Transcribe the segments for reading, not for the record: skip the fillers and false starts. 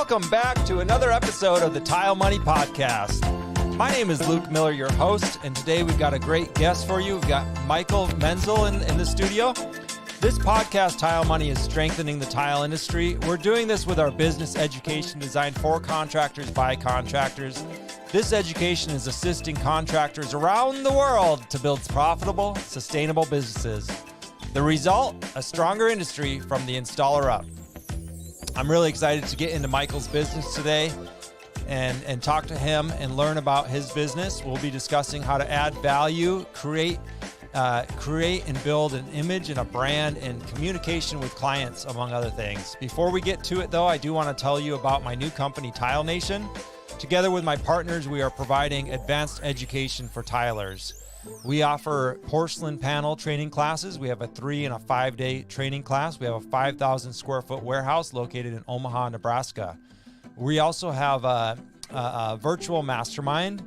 welcome back to another episode of the TileMoney podcast. My name is Luke Miller, your host, and today we've got a great guest for you. We've got Michael Menzel in the studio. This podcast, TileMoney, is strengthening the tile industry. We're doing this with our business education designed for contractors by contractors. This education is assisting contractors around the world to build profitable, sustainable businesses. The result, a stronger industry from the installer up. I'm really excited to get into Michael's business today and talk to him and learn about his business. We'll be discussing how to add value, create and build an image and a brand and communication with clients, among other things. Before we get to it, though, I do want to tell you about my new company, Tile Nation. Together with my partners, we are providing advanced education for tilers. We offer porcelain panel training classes. We have a 3 and a 5-day training class. We have a 5,000 square foot warehouse located in Omaha, Nebraska. We also have a virtual mastermind,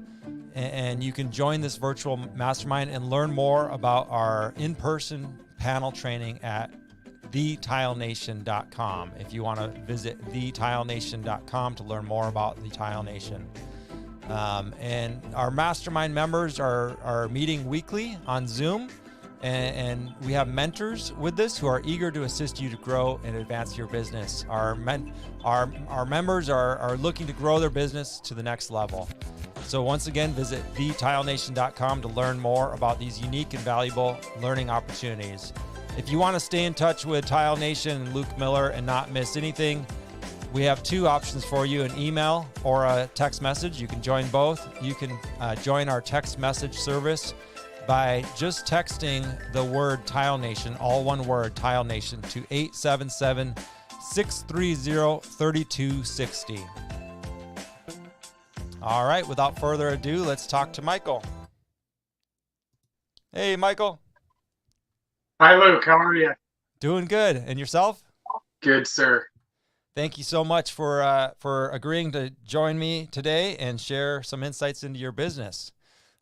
and you can join this virtual mastermind and learn more about our in-person panel training at thetilenation.com. If you want to visit thetilenation.com to learn more about the Tile Nation. And our mastermind members are meeting weekly on Zoom, and we have mentors with this who are eager to assist you to grow and advance your business. Our members are looking to grow their business to the next level. So once again, visit thetilenation.com to learn more about these unique and valuable learning opportunities. If you want to stay in touch with Tile Nation and Luke Miller and not miss anything, we have 2 options for you, an email or a text message. You can join both. You can join our text message service by just texting the word Tile Nation, all one word, Tile Nation, to 877-630-3260. All right, without further ado, let's talk to Michael. Hey, Michael. Hi, Luke. How are you? Doing good. And yourself? Good, sir. Thank you so much for agreeing to join me today and share some insights into your business.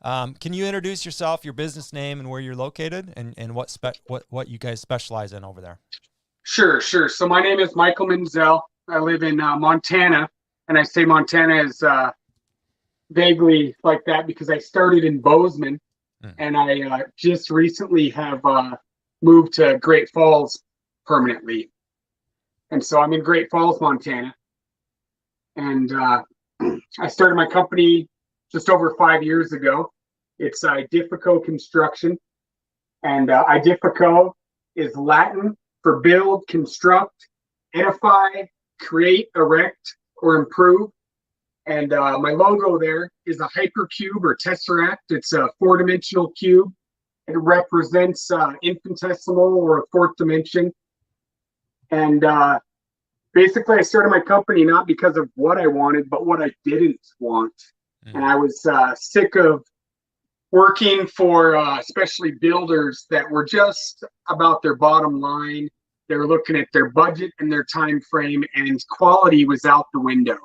Can you introduce yourself, your business name, and where you're located, and what you guys specialize in over there? Sure. So my name is Michael Menzel. I live in Montana, and I say Montana is vaguely like that because I started in Bozeman, and I just recently have moved to Great Falls permanently. And so I'm in Great Falls, Montana. And I started my company just over 5 years ago. It's Idifico Construction. And Idifico is Latin for build, construct, edify, create, erect, or improve. And my logo there is a hypercube or tesseract. It's a 4-dimensional cube. It represents infinitesimal or a 4th dimension. And basically, I started my company not because of what I wanted, but what I didn't want. And I was sick of working for especially builders that were just about their bottom line. They were looking at their budget and their time frame, and quality was out the window.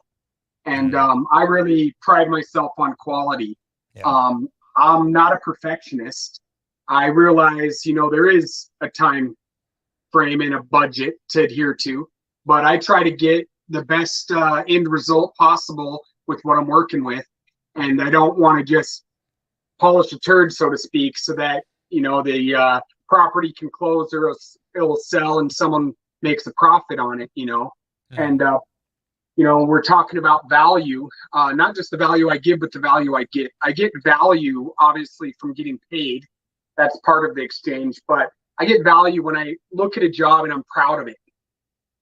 And I really pride myself on quality. Yeah. I'm not a perfectionist. I realize, there is a time frame and a budget to adhere to, but I try to get the best end result possible with what I'm working with. And I don't want to just polish a turd, so to speak, so that, the property can close or it'll sell and someone makes a profit on it, And, we're talking about value, not just the value I give, but the value I get. I get value, obviously, from getting paid. That's part of the exchange, but I get value when I look at a job and I'm proud of it.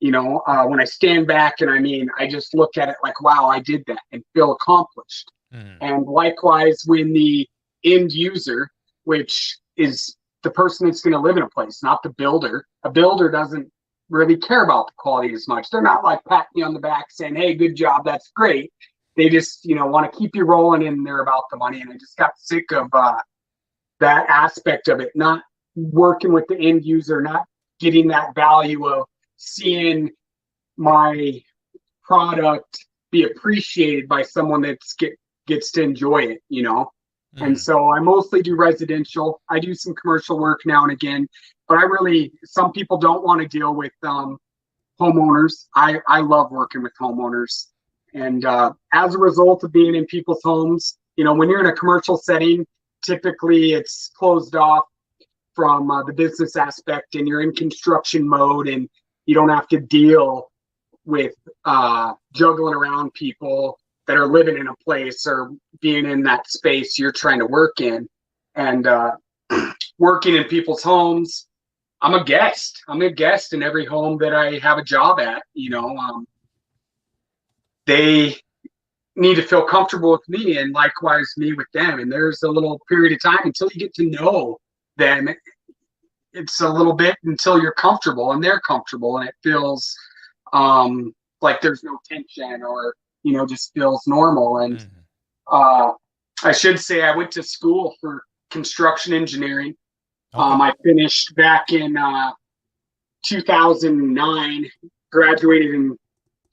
When I stand back and I just look at it like, wow, I did that and feel accomplished. And likewise, when the end user, which is the person that's going to live in a place, not the builder, a builder doesn't really care about the quality as much. They're not like patting you on the back saying, hey, good job, that's great. They just, want to keep you rolling and they're about the money. And I just got sick of that aspect of it, not working with the end user, not getting that value of seeing my product be appreciated by someone that gets to enjoy it, And so I mostly do residential. I do some commercial work now and again, but some people don't want to deal with homeowners. I love working with homeowners. And as a result of being in people's homes, when you're in a commercial setting, typically it's closed off from the business aspect, and you're in construction mode, and you don't have to deal with juggling around people that are living in a place or being in that space you're trying to work in. And working in people's homes, I'm a guest in every home that I have a job at. They need to feel comfortable with me, and likewise me with them. And there's a little period of time until you get to know them. It's a little bit until you're comfortable and they're comfortable, and it feels like there's no tension, or just feels normal. And I should say I went to school for construction engineering. Okay. I finished back in 2009, graduated in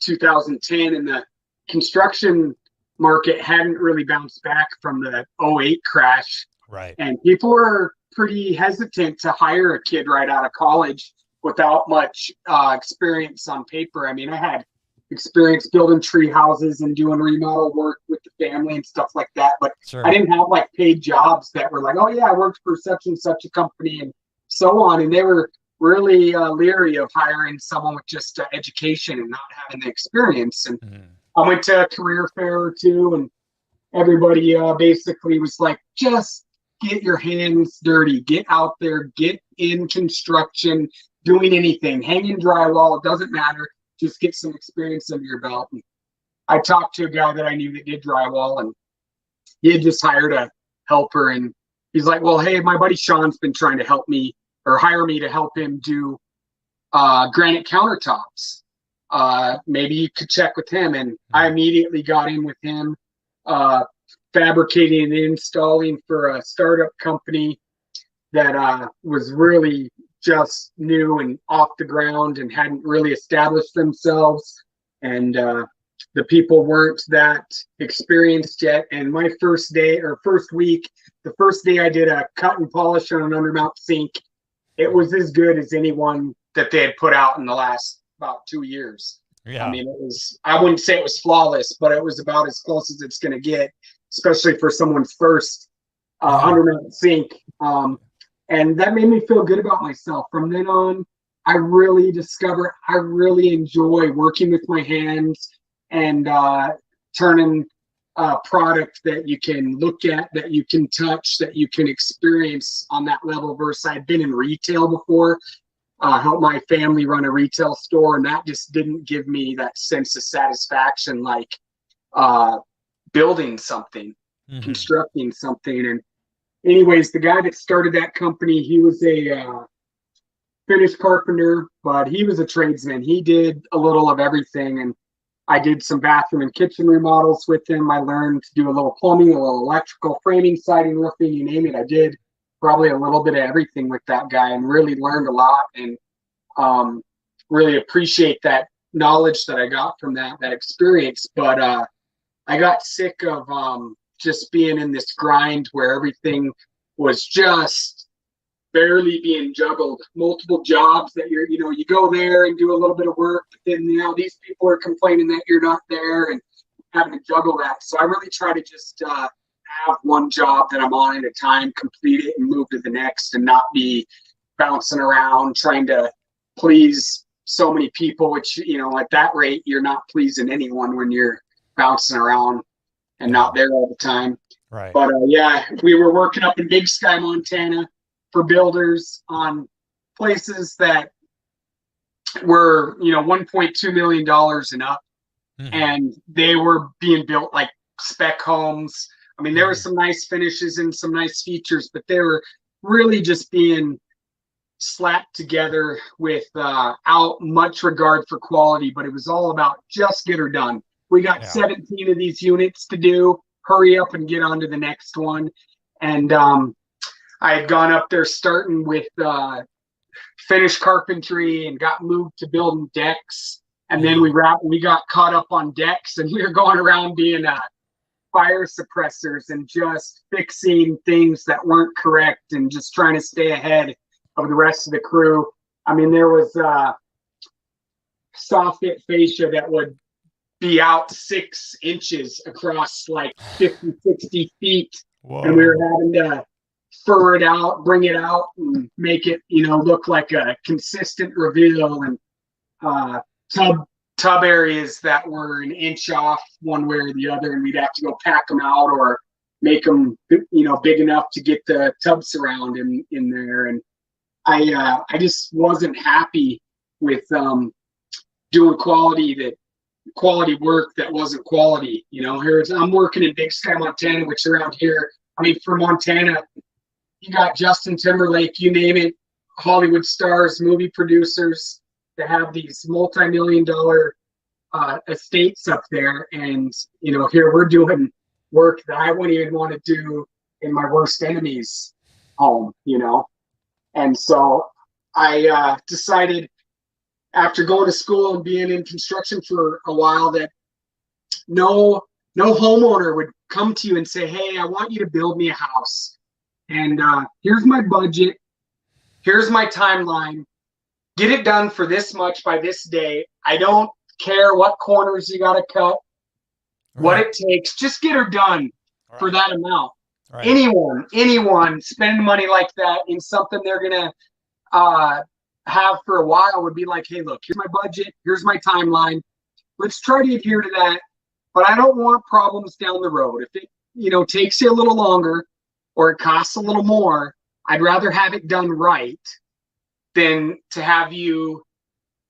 2010, and the construction market hadn't really bounced back from the '08 crash. Right. And people were pretty hesitant to hire a kid right out of college without much experience on paper. I mean, I had experience building tree houses and doing remodel work with the family and stuff like that, but sure. I didn't have paid jobs that were oh yeah, I worked for such and such a company and so on. And they were really leery of hiring someone with just education and not having the experience. And I went to a career fair or two, and everybody basically was just get your hands dirty, get out there, get in construction, doing anything, hanging drywall, it doesn't matter. Just get some experience under your belt. And I talked to a guy that I knew that did drywall, and he had just hired a helper. And he's like, well, hey, my buddy Sean's been trying to help me or hire me to help him do granite countertops. Maybe you could check with him. And I immediately got in with him, fabricating and installing for a startup company that was really just new and off the ground and hadn't really established themselves. And the people weren't that experienced yet. And my first week, the first day I did a cut and polish on an undermount sink, it was as good as anyone that they had put out in the last about 2 years. Yeah. I mean, I wouldn't say it was flawless, but it was about as close as it's going to get, especially for someone's first undermount sink. And that made me feel good about myself. From then on, I really discovered I really enjoy working with my hands and turning a product that you can look at, that you can touch, that you can experience on that level. Versus I'd been in retail before, helped my family run a retail store, and that just didn't give me that sense of satisfaction like building something, constructing something. And anyways, the guy that started that company, he was a finish carpenter, but he was a tradesman. He did a little of everything. And I did some bathroom and kitchen remodels with him. I learned to do a little plumbing, a little electrical, framing, siding, roofing, you name it. I did probably a little bit of everything with that guy, and really learned a lot, and really appreciate that knowledge that I got from that experience. But I got sick of just being in this grind where everything was just barely being juggled, multiple jobs that you go there and do a little bit of work, but then these people are complaining that you're not there and having to juggle that. So I really try to just have one job that I'm on at a time, complete it, and move to the next, and not be bouncing around trying to please so many people, which at that rate you're not pleasing anyone when you're bouncing around and not there all the time. Right. But yeah, we were working up in Big Sky, Montana for builders on places that were, $1.2 million and up. And they were being built like spec homes. I mean, there were some nice finishes and some nice features, but they were really just being slapped together without much regard for quality. But it was all about just get her done. We got 17 of these units to do. Hurry up and get on to the next one. And I had gone up there starting with finished carpentry and got moved to building decks. And then we got caught up on decks, and we were going around being fire suppressors and just fixing things that weren't correct and just trying to stay ahead of the rest of the crew. I mean, there was soft fit fascia that would be out 6 inches across like 50, 60 feet. Whoa. And we were having to fur it out, bring it out, and make it, look like a consistent reveal. And tub areas that were an inch off one way or the other, and we'd have to go pack them out or make them, big enough to get the tub surround in there. And I just wasn't happy with doing quality work that wasn't quality. I'm working in Big Sky, Montana, which around here, for Montana, you got Justin Timberlake, you name it, Hollywood stars, movie producers that have these multi-million-dollar estates up there. And, here we're doing work that I wouldn't even want to do in my worst enemy's home, And so I decided, after going to school and being in construction for a while, that no homeowner would come to you and say, hey, I want you to build me a house. And here's my budget. Here's my timeline. Get it done for this much by this day. I don't care what corners you got to cut, what it takes. Just get her done for that amount. Right. Anyone spending money like that in something they're going to have for a while would be like, hey, look, here's my budget. Here's my timeline. Let's try to adhere to that. But I don't want problems down the road. If it, takes you a little longer or it costs a little more, I'd rather have it done right than to have you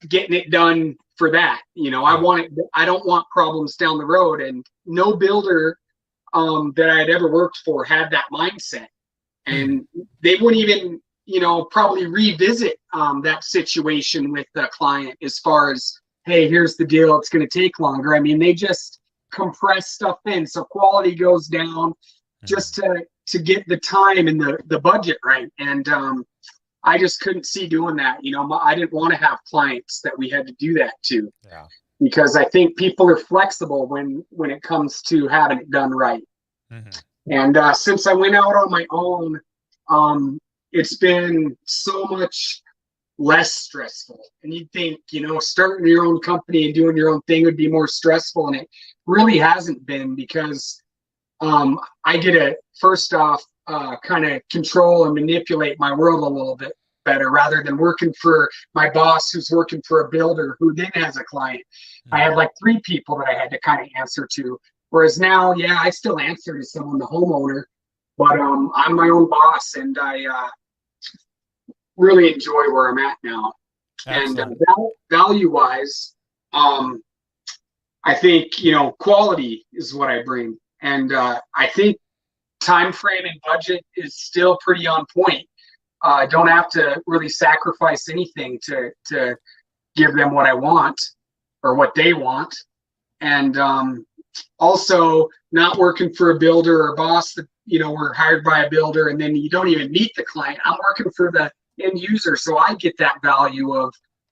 getting it done for that. I don't want problems down the road. And no builder that I'd ever worked for had that mindset. And they wouldn't even, probably revisit that situation with the client as far as, hey, here's the deal, it's going to take longer. They just compress stuff in. So quality goes down just to get the time and the budget right. And I just couldn't see doing that. I didn't want to have clients that we had to do that to. Yeah. Because I think people are flexible when it comes to having it done right. Mm-hmm. And since I went out on my own, it's been so much less stressful. And you'd think, starting your own company and doing your own thing would be more stressful. And it really hasn't been, because I get to, first off, kind of control and manipulate my world a little bit better, rather than working for my boss who's working for a builder who then has a client. Mm-hmm. I had like 3 people that I had to kind of answer to. Whereas now, I still answer to someone, the homeowner, but I'm my own boss, and I really enjoy where I'm at now. Excellent. And value-wise, I think, quality is what I bring. And I think time frame and budget is still pretty on point. I don't have to really sacrifice anything to give them what I want or what they want. And also not working for a builder or boss that, we're hired by a builder and then you don't even meet the client. I'm working for the end user. So I get that value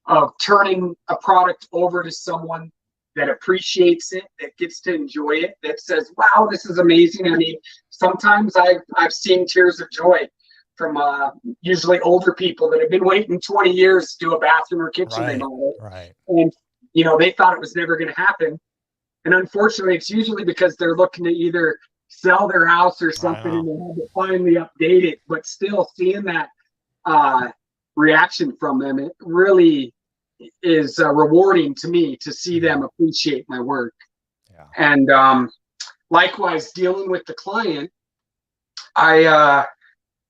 of turning a product over to someone that appreciates it, that gets to enjoy it, that says, wow, this is amazing. Sometimes I've seen tears of joy from usually older people that have been waiting 20 years to do a bathroom or kitchen remodel. Right. And, they thought it was never going to happen. And unfortunately, it's usually because they're looking to either sell their house or something, and they have to finally update it. But still, seeing that reaction from them, it really is rewarding to me to see them appreciate my work. Yeah. And likewise, dealing with the client,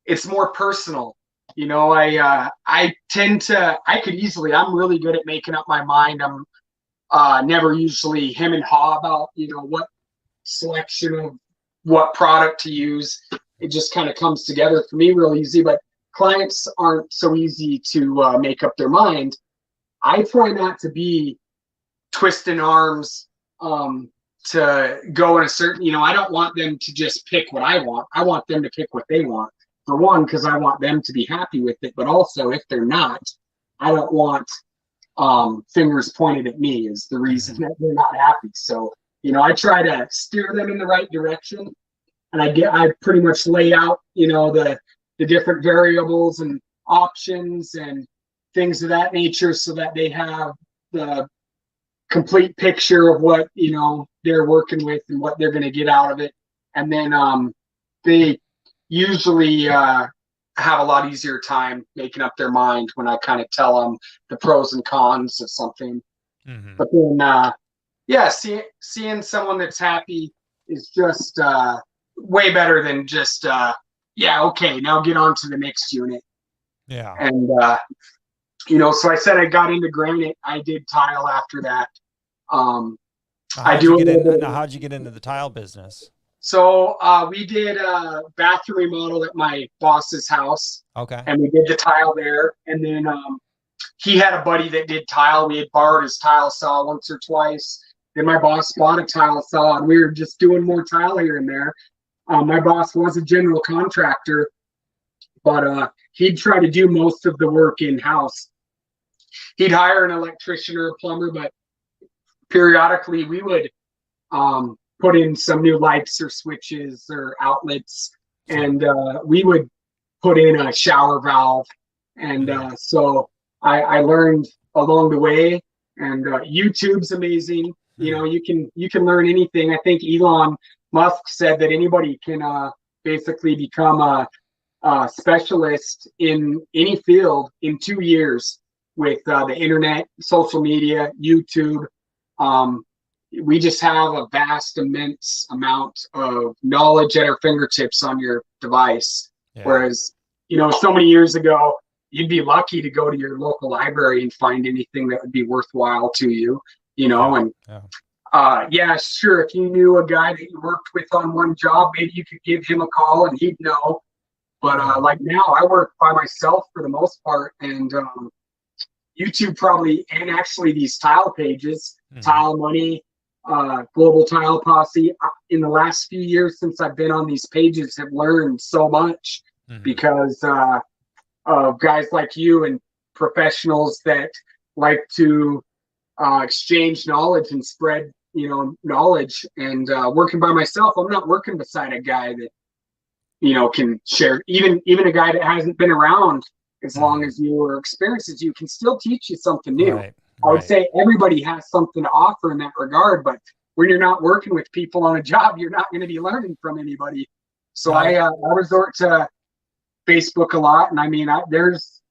it's more personal. I tend to, I'm really good at making up my mind. I'm never usually hem and haw about, what selection of what product to use. It just kind of comes together for me real easy, but clients aren't so easy to make up their mind. I try not to be twisting arms to go in a certain, I don't want them to just pick what I want. I want them to pick what they want. For one, because I want them to be happy with it, but also if they're not, I don't want fingers pointed at me is the reason that they're not happy. So, I try to steer them in the right direction, and I pretty much lay out, the different variables and options and things of that nature so that they have the complete picture of what, they're working with and what they're going to get out of it. And then they usually have a lot easier time making up their mind when I kind of tell them the pros and cons of something. Mm-hmm. But then, seeing someone that's happy is just way better than just, okay, now get on to the next unit. Yeah. And, so I said I got into granite. I did tile after that. How'd you get into the tile business? So we did a bathroom remodel at my boss's house. Okay. And we did the tile there. And then he had a buddy that did tile. We had borrowed his tile saw once or twice. Then my boss bought a tile saw, and we were just doing more tile here and there. My boss was a general contractor, but he'd try to do most of the work in-house. He'd hire an electrician or a plumber, but periodically we would put in some new lights or switches or outlets, and we would put in a shower valve. And so I learned along the way, and YouTube's amazing. You can learn anything. I think Elon Musk said that anybody can basically become a specialist in any field in 2 years with the internet, social media, YouTube. We just have a vast, immense amount of knowledge at our fingertips on your device. Yeah. Whereas, so many years ago, you'd be lucky to go to your local library and find anything that would be worthwhile to you, sure. If you knew a guy that you worked with on one job, maybe you could give him a call and he'd know. But like now I work by myself for the most part, and YouTube probably, and actually these tile pages, TileMoney, Global Tile Posse, in the last few years since I've been on these pages, have learned so much because of guys like you and professionals that like to exchange knowledge and spread, knowledge. And working by myself, I'm not working beside a guy that, can share, even a guy that hasn't been around as long as you or experienced as you, can still teach you something new. Right. I would say everybody has something to offer in that regard, but when you're not working with people on a job, you're not going to be learning from anybody. So I resort to Facebook a lot. And I mean, there's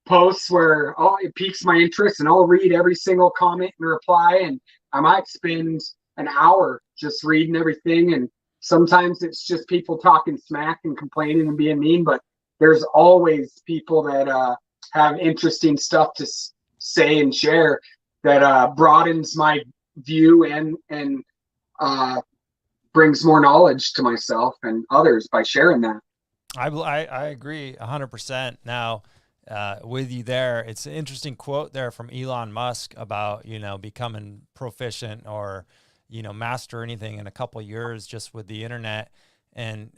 posts where, it piques my interest, and I'll read every single comment and reply. And I might spend an hour just reading everything. And sometimes it's just people talking smack and complaining and being mean, but there's always people that have interesting stuff to say and share that broadens my view and brings more knowledge to myself and others by sharing that. I agree 100%. Now, with you there, it's an interesting quote there from Elon Musk about, becoming proficient or, master anything in a couple of years just with the internet. And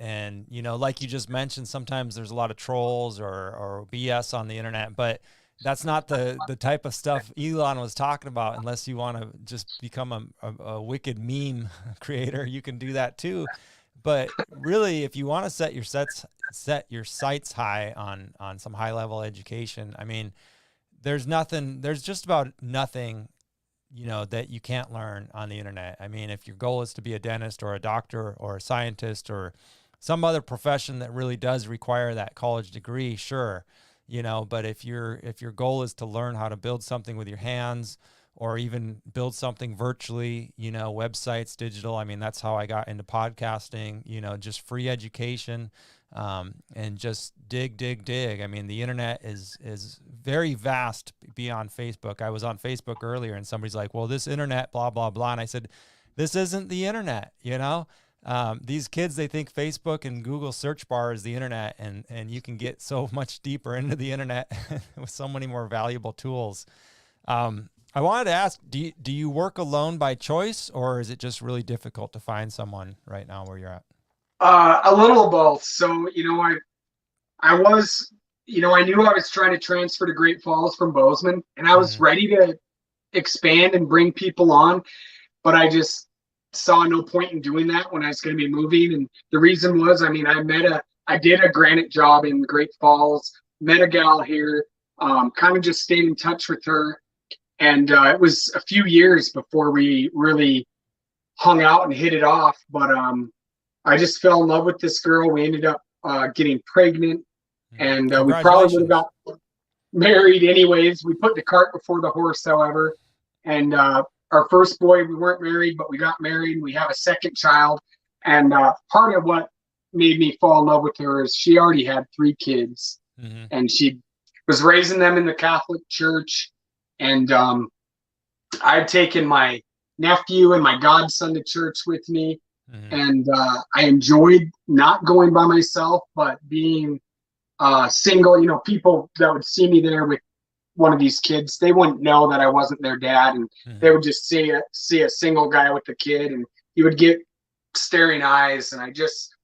like you just mentioned, sometimes there's a lot of trolls or BS on the internet, but that's not the type of stuff Elon was talking about. Unless you want to just become a wicked meme creator, you can do that too. But really, if you want to set your sights high on some high level education, I mean, there's just about nothing, that you can't learn on the internet. I mean, if your goal is to be a dentist or a doctor or a scientist or some other profession that really does require that college degree, sure. But if your goal is to learn how to build something with your hands, or even build something virtually, websites, digital. I mean, that's how I got into podcasting, just free education, and just dig. I mean, the internet is very vast beyond Facebook. I was on Facebook earlier and somebody's like, well, this internet, blah, blah, blah. And I said, this isn't the internet, these kids, they think Facebook and Google search bar is the internet, and you can get so much deeper into the internet with so many more valuable tools. I wanted to ask, do you work alone by choice, or is it just really difficult to find someone right now where you're at? A little of both. So, I was, I knew I was trying to transfer to Great Falls from Bozeman, and I was ready to expand and bring people on, but I just saw no point in doing that when I was going to be moving. And the reason was, I did a granite job in Great Falls, met a gal here, kind of just stayed in touch with her. And it was a few years before we really hung out and hit it off. But I just fell in love with this girl. We ended up getting pregnant, and we probably would have got married anyways. We put the cart before the horse, however. And our first boy, we weren't married, but we got married. We have a second child. And part of what made me fall in love with her is she already had 3 kids, and she was raising them in the Catholic Church. And I'd taken my nephew and my godson to church with me. And I enjoyed not going by myself, but being single. You know, people that would see me there with one of these kids, they wouldn't know that I wasn't their dad, and they would just see a single guy with a kid, and he would get staring eyes. And I just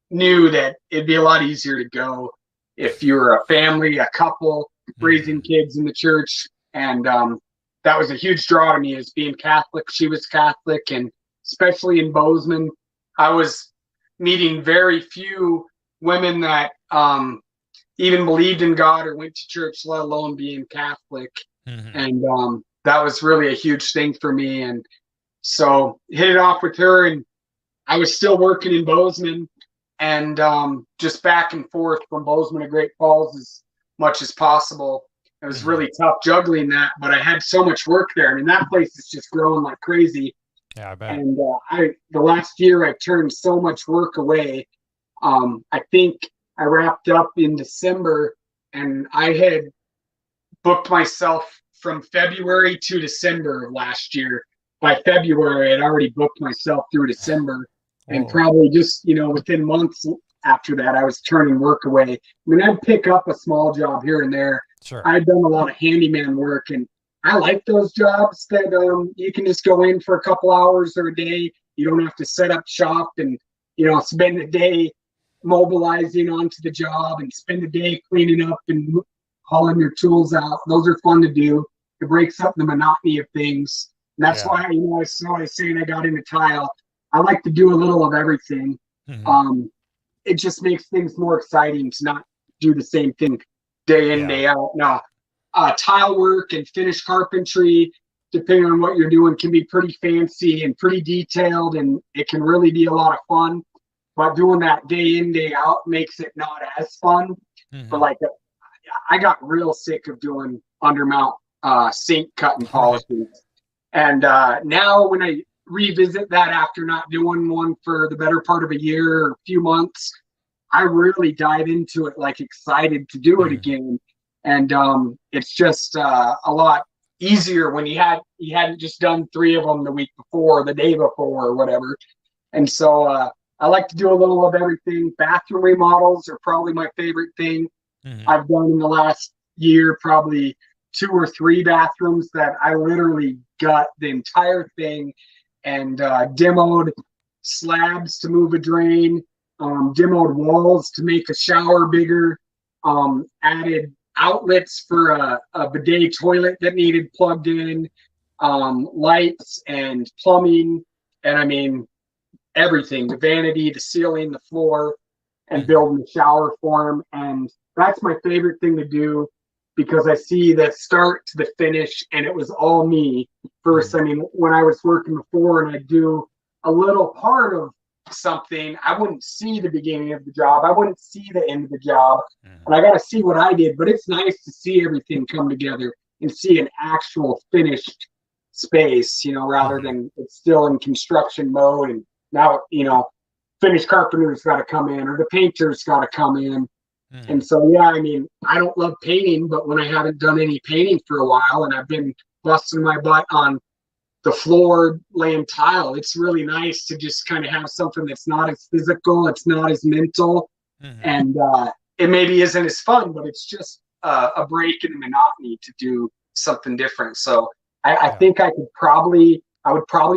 knew that it'd be a lot easier to go if you were a family, a couple raising kids in the church. And that was a huge draw to me, as being Catholic. She was Catholic, and especially in Bozeman, I was meeting very few women that even believed in God or went to church, let alone being Catholic. And that was really a huge thing for me. And so hit it off with her, and I was still working in Bozeman, and just back and forth from Bozeman to Great Falls as much as possible. It was really tough juggling that, but I had so much work there. I mean, that place is just growing like crazy. Yeah, I bet. And the last year I turned so much work away. I think I wrapped up in December, and I had booked myself from February to December of last year. By February, I had already booked myself through December. And probably just, within months after that, I was turning work away. I mean, I'd pick up a small job here and there. Sure. I'd done a lot of handyman work, and I like those jobs that you can just go in for a couple hours or a day. You don't have to set up shop and, spend the day mobilizing onto the job and spend the day cleaning up and hauling your tools out. Those are fun to do. It breaks up the monotony of things. And that's why, I was saying I got into tile. I like to do a little of everything. It just makes things more exciting to not do the same thing day in, day out. Now, tile work and finished carpentry, depending on what you're doing, can be pretty fancy and pretty detailed, and it can really be a lot of fun. But doing that day in, day out makes it not as fun. But I got real sick of doing undermount sink cut and polishing. And now when I revisit that after not doing one for the better part of a year or a few months, I really dive into it, excited to do it again. And it's just a lot easier when you hadn't just done 3 of them the week before, the day before, or whatever. And so I like to do a little of everything. Bathroom remodels are probably my favorite thing. I've done in the last year probably 2 or 3 bathrooms that I literally gut the entire thing and demoed slabs to move a drain, demoed walls to make a shower bigger, added outlets for a bidet toilet that needed plugged in, lights and plumbing, and I mean everything, the vanity, the ceiling, the floor, and building the shower for them. And that's my favorite thing to do, because I see the start to the finish, and it was all me first. I mean, when I was working before and I'd do a little part of something, I wouldn't see the beginning of the job. I wouldn't see the end of the job. And I got to see what I did. But it's nice to see everything come together and see an actual finished space, rather than it's still in construction mode. And now, finished carpenter's got to come in, or the painter's got to come in. And so, I mean, I don't love painting, but when I haven't done any painting for a while and I've been busting my butt on the floor laying tile, it's really nice to just kind of have something that's not as physical, it's not as mental, and it maybe isn't as fun, but it's just a break in the monotony to do something different. So I think I would probably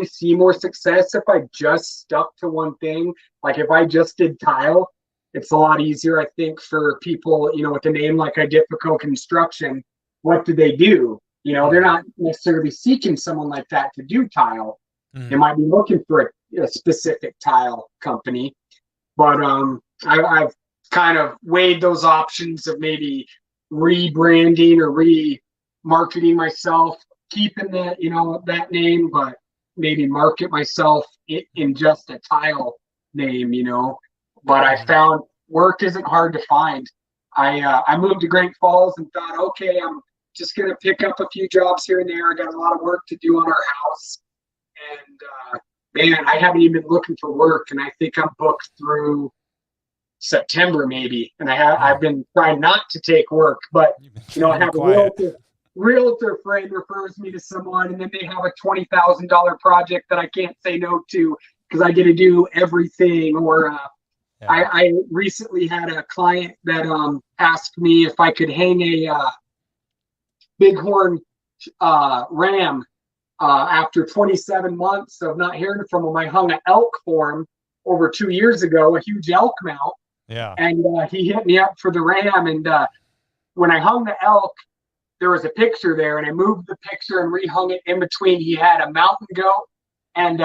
see more success if I just stuck to one thing. Like if I just did tile, it's a lot easier, I think, for people, with a name like Identical Construction. What do they do? They're not necessarily seeking someone like that to do tile. They might be looking for a specific tile company. But I've kind of weighed those options of maybe rebranding or remarketing myself keeping that, that name, but maybe market myself in just a tile name, But I found work isn't hard to find. I moved to Great Falls and thought, okay, I'm just going to pick up a few jobs here and there. I got a lot of work to do on our house. And man, I haven't even been looking for work, and I think I'm booked through September maybe. And I've been trying not to take work, but I have a realtor friend refers me to someone, and then they have a $20,000 project that I can't say no to because I get to do everything. Or I recently had a client that asked me if I could hang a bighorn ram. After 27 months of not hearing from him, I hung an elk for him over 2 years ago, a huge elk mount. Yeah. And he hit me up for the ram. And when I hung the elk, there was a picture there, and I moved the picture and rehung it in between. He had a mountain goat and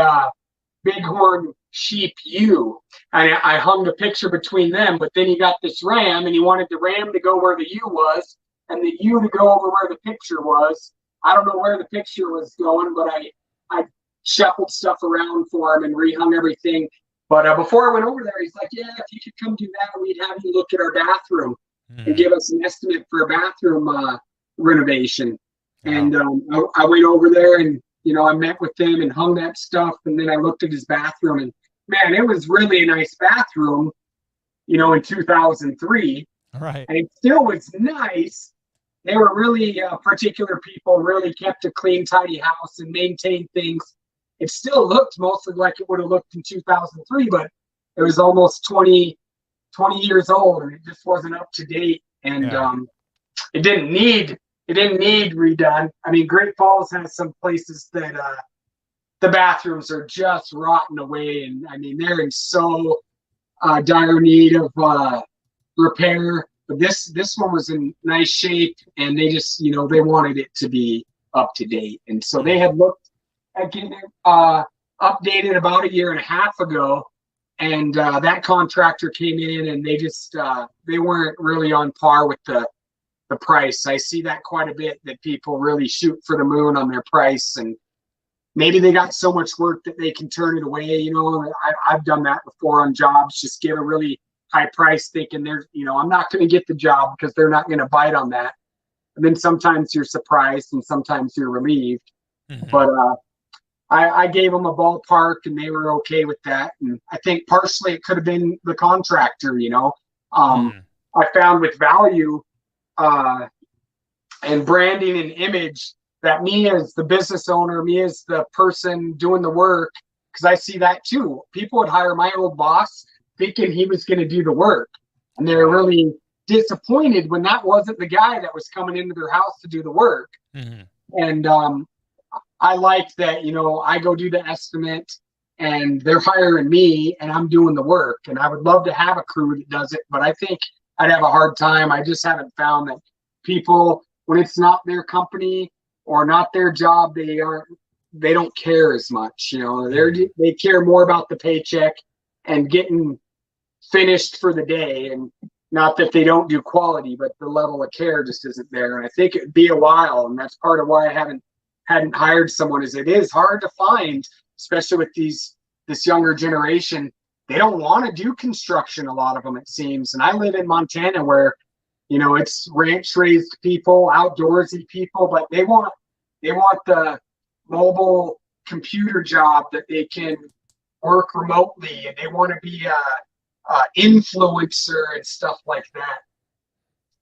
bighorn sheep ewe. And I hung the picture between them, but then he got this ram, and he wanted the ram to go where the ewe was and the ewe to go over where the picture was. I don't know where the picture was going, but I shuffled stuff around for him and rehung everything. But before I went over there, he's like, yeah, if you could come do that, we'd have you look at our bathroom and give us an estimate for a bathroom renovation. And I went over there and, I met with them and hung that stuff. And then I looked at his bathroom, and man, it was really a nice bathroom, in 2003. Right. And it still was nice. They were really particular people, really kept a clean, tidy house and maintained things. It still looked mostly like it would have looked in 2003, but it was almost 20 years old, and it just wasn't up to date. And it didn't need redone. I mean, Great Falls has some places that the bathrooms are just rotten away, and I mean, they're in so dire need of repair. But this one was in nice shape, and they just, they wanted it to be up to date. And so they had looked at getting it updated about a year and a half ago. And that contractor came in, and they just, they weren't really on par with the price. I see that quite a bit, that people really shoot for the moon on their price. And maybe they got so much work that they can turn it away. I've done that before on jobs, just give a really high price thinking there's, I'm not going to get the job because they're not going to bite on that. And then sometimes you're surprised and sometimes you're relieved. But I gave them a ballpark, and they were okay with that. And I think partially it could have been the contractor, I found with value and branding and image that me as the business owner, me as the person doing the work, because I see that too. People would hire my old boss thinking he was going to do the work, and they're really disappointed when that wasn't the guy that was coming into their house to do the work. And I like that, I go do the estimate, and they're hiring me, and I'm doing the work. And I would love to have a crew that does it, but I think I'd have a hard time. I just haven't found that people, when it's not their company or not their job, they don't care as much. They care more about the paycheck and getting finished for the day, and not that they don't do quality, but the level of care just isn't there. And I think it'd be a while, and that's part of why I hadn't hired someone. Is it is hard to find, especially with this younger generation. They don't want to do construction, a lot of them, it seems. And I live in Montana, where it's ranch raised people, outdoorsy people, but they want the mobile computer job that they can work remotely, and they want to be a influencer and stuff like that.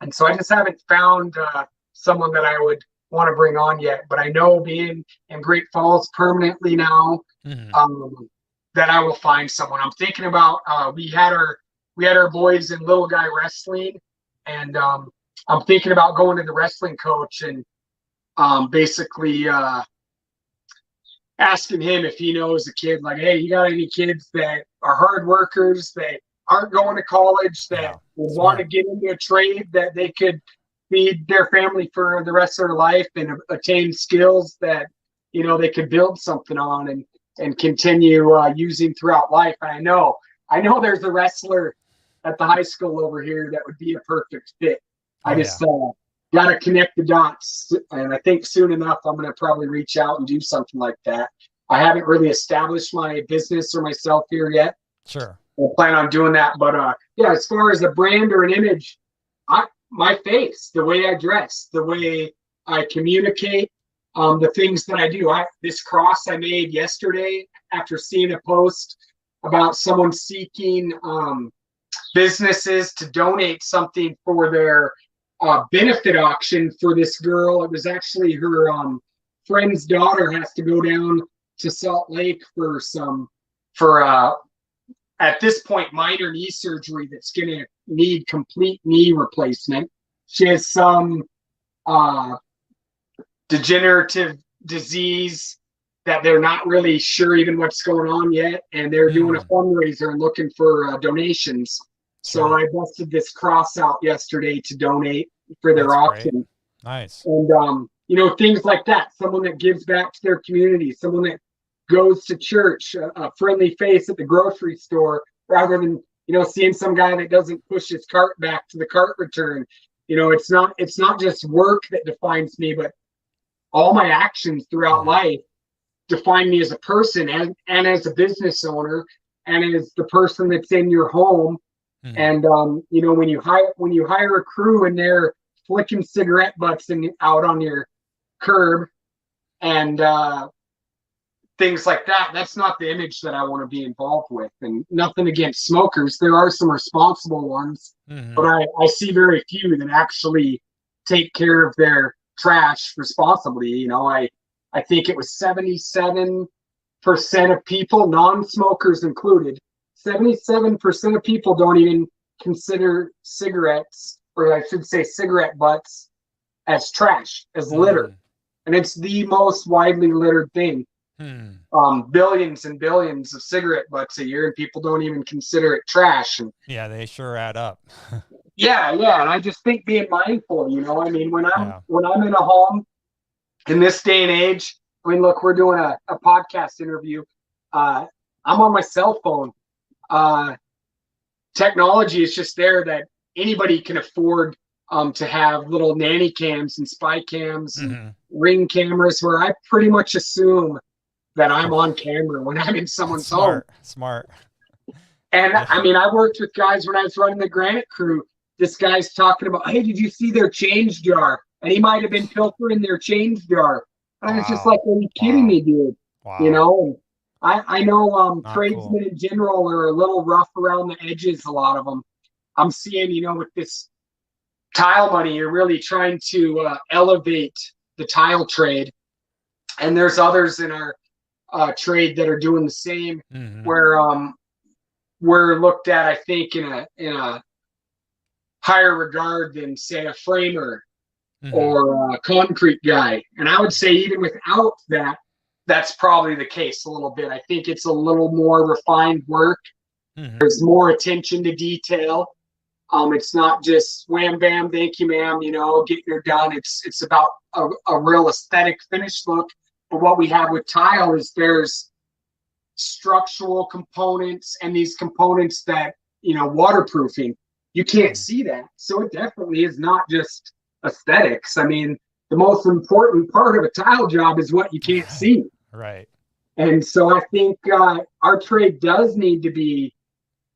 And so I just haven't found someone that I would want to bring on yet. But I know, being in Great Falls permanently now, that I will find someone. I'm thinking about we had our boys in little guy wrestling, and I'm thinking about going to the wrestling coach and basically asking him if he knows a kid, like, hey, you got any kids that are hard workers, that aren't going to college, that want to get into a trade that they could feed their family for the rest of their life and attain skills that they could build something on and continue using throughout life. And I know there's a wrestler at the high school over here that would be a perfect fit. I got to connect the dots. And I think soon enough, I'm going to probably reach out and do something like that. I haven't really established my business or myself here yet. Sure. I plan on doing that. But yeah, as far as a brand or an image, my face, the way I dress, the way I communicate, the things that I do. This cross I made yesterday after seeing a post about someone seeking businesses to donate something for their benefit auction for this girl. It was actually her friend's daughter has to go down to Salt Lake for at this point minor knee surgery that's going to need complete knee replacement. She has some degenerative disease that they're not really sure even what's going on yet, and they're doing a fundraiser and looking for donations. So I busted this cross out yesterday to donate for their auction. Great. Nice. And things like that. Someone that gives back to their community, someone that goes to church, a friendly face at the grocery store, rather than seeing some guy that doesn't push his cart back to the cart return. It's not just work that defines me, but all my actions throughout life define me as a person and as a business owner and as the person that's in your home. And when you hire a crew and they're flicking cigarette butts out on your curb and things like that, that's not the image that I want to be involved with. And nothing against smokers, there are some responsible ones, but I see very few that actually take care of their trash responsibly. I think it was 77% of people, non-smokers included, 77% of people don't even consider cigarettes, or I should say cigarette butts, as trash, as litter. And it's the most widely littered thing. Billions and billions of cigarette butts a year, and people don't even consider it trash. And yeah, they sure add up. yeah. And I just think being mindful, when I'm in a home in this day and age, look, we're doing a podcast interview. I'm on my cell phone. Technology is just there that anybody can afford to have little nanny cams and spy cams and ring cameras, where I pretty much assume that I'm on camera when I'm in someone's home. Smart. And I worked with guys when I was running the granite crew. This guy's talking about, hey, did you see their change jar? And he might have been pilfering their change jar. And I was just like, are you kidding me, dude? Wow. I know tradesmen in general are a little rough around the edges, a lot of them. I'm seeing, with this TileMoney, you're really trying to elevate the tile trade. And there's others in our trade that are doing the same, where we're looked at, I think, in a higher regard than, say, a framer or a concrete guy. And I would say even without that, that's probably the case a little bit. I think it's a little more refined work. There's more attention to detail. It's not just wham bam, thank you, ma'am, get your done. It's about a real aesthetic finished look. But what we have with tile is there's structural components and these components that, waterproofing, you can't see that. So it definitely is not just aesthetics. The most important part of a tile job is what you can't see. Right. And so I think our trade does need to be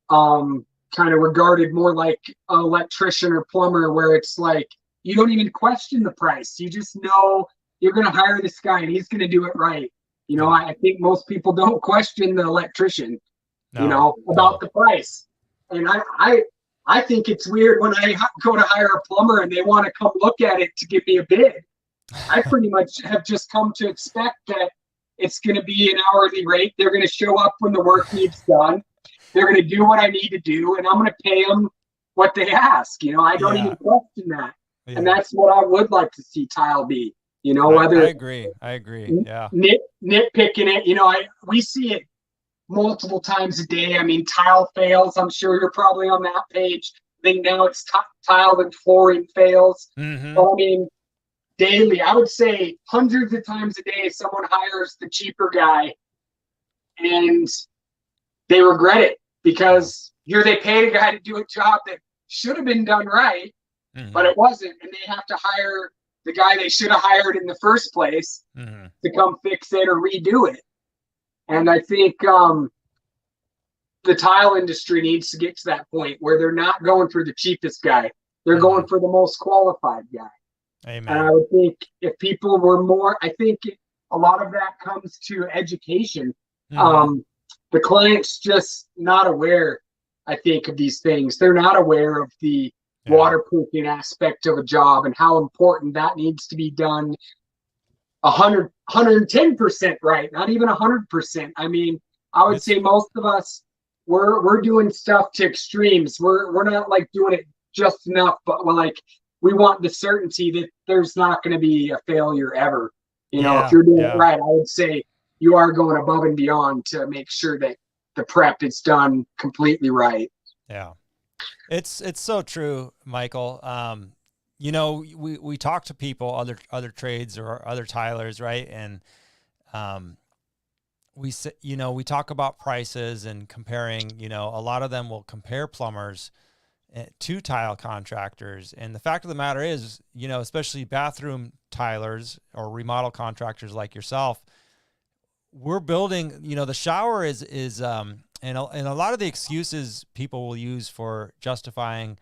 kind of regarded more like an electrician or plumber, where it's like you don't even question the price. You just know you're going to hire this guy and he's going to do it right. I think most people don't question the electrician, about the price. And I think it's weird when I go to hire a plumber and they want to come look at it to give me a bid. I pretty much have just come to expect that it's going to be an hourly rate. They're going to show up when the work needs done. They're going to do what I need to do, and I'm going to pay them what they ask. I don't even question that. Yeah. And that's what I would like to see tile be. Whether I agree. Yeah. Nitpicking it, we see it multiple times a day. Tile fails. I'm sure you're probably on that page. I think now it's tile and flooring fails. So, daily, I would say hundreds of times a day, someone hires the cheaper guy and they regret it, because here they paid a guy to do a job that should have been done right. but it wasn't. And they have to hire the guy they should have hired in the first place to come fix it or redo it. And I think the tile industry needs to get to that point where they're not going for the cheapest guy. They're going for the most qualified guy. Amen. And I would think if people were more, I think a lot of that comes to education. The client's just not aware, I think, of these things. They're not aware of the waterproofing aspect of a job and how important that needs to be done 110% right, not even 100%. I mean, I would say most of us, we're doing stuff to extremes. We're not like doing it just enough, but we want the certainty that there's not going to be a failure ever. If you're doing it right, I would say you are going above and beyond to make sure that the prep is done completely right. Yeah. It's so true, Michael. We talk to people, other trades or other tilers, right? And we talk about prices and comparing, a lot of them will compare plumbers to tile contractors. And the fact of the matter is, especially bathroom tilers or remodel contractors like yourself, we're building, the shower is and a lot of the excuses people will use for justifying